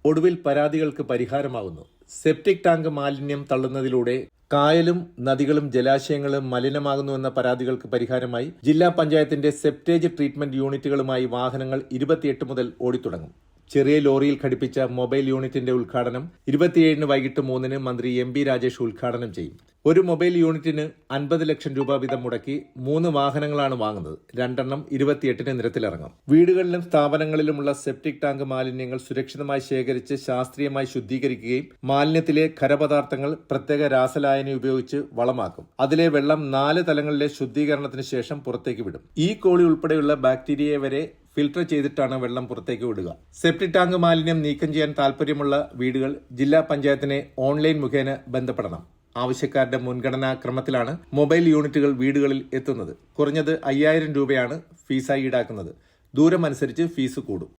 ഒടുവിൽ പരാതികൾക്ക് പരിഹാരമാകുന്നു. Septic tank മാലിന്യം തള്ളുന്നതിലൂടെ കായലും നദികളും ജലാശയങ്ങളും മലിനമാകുന്നുവെന്ന പരാതികൾക്ക് പരിഹാരമായി ജില്ലാ പഞ്ചായത്തിന്റെ സെപ്റ്റേജ് ട്രീറ്റ്മെന്റ് യൂണിറ്റുകളുമായി വാഹനങ്ങൾ 28 മുതൽ ഓടിത്തുടങ്ങും. ചെറിയ ലോറിയിൽ ഘടിപ്പിച്ച മൊബൈൽ യൂണിറ്റിന്റെ ഉദ്ഘാടനം 27 വൈകിട്ട് 3 മന്ത്രി എം ബി രാജേഷ് ഉദ്ഘാടനം ചെയ്യും. ഒരു മൊബൈൽ യൂണിറ്റിന് 50 ലക്ഷം രൂപ വീതം മുടക്കി 3 വാഹനങ്ങളാണ് വാങ്ങുന്നത്. 2 എണ്ണം 28 നിരത്തിലിറങ്ങും. വീടുകളിലും സ്ഥാപനങ്ങളിലുമുള്ള സെപ്റ്റിക് ടാങ്ക് മാലിന്യങ്ങൾ സുരക്ഷിതമായി ശേഖരിച്ച് ശാസ്ത്രീയമായി ശുദ്ധീകരിക്കുകയും മാലിന്യത്തിലെ ഖരപദാർത്ഥങ്ങൾ പ്രത്യേക രാസലായനി ഉപയോഗിച്ച് വളമാക്കും. അതിലെ വെള്ളം 4 തലങ്ങളിലെ ശുദ്ധീകരണത്തിന് ശേഷം പുറത്തേക്ക് വിടും. ഈ കോളി ഉൾപ്പെടെയുള്ള ബാക്ടീരിയയെ വരെ ഫിൽട്ടർ ചെയ്തിട്ടാണ് വെള്ളം പുറത്തേക്ക് വിടുക. സെപ്റ്റിക് ടാങ്ക് മാലിന്യം നീക്കം ചെയ്യാൻ താൽപര്യമുള്ള വീടുകൾ ജില്ലാ പഞ്ചായത്തിനെ ഓൺലൈൻ മുഖേന ബന്ധപ്പെടണം. ആവശ്യക്കാരുടെ മുൻഗണനാ ക്രമത്തിലാണ് മൊബൈൽ യൂണിറ്റുകൾ വീടുകളിൽ എത്തുന്നത്. കുറഞ്ഞത് 5000 രൂപയാണ് ഫീസായി ഈടാക്കുന്നത്. ദൂരമനുസരിച്ച് ഫീസ് കൂടും.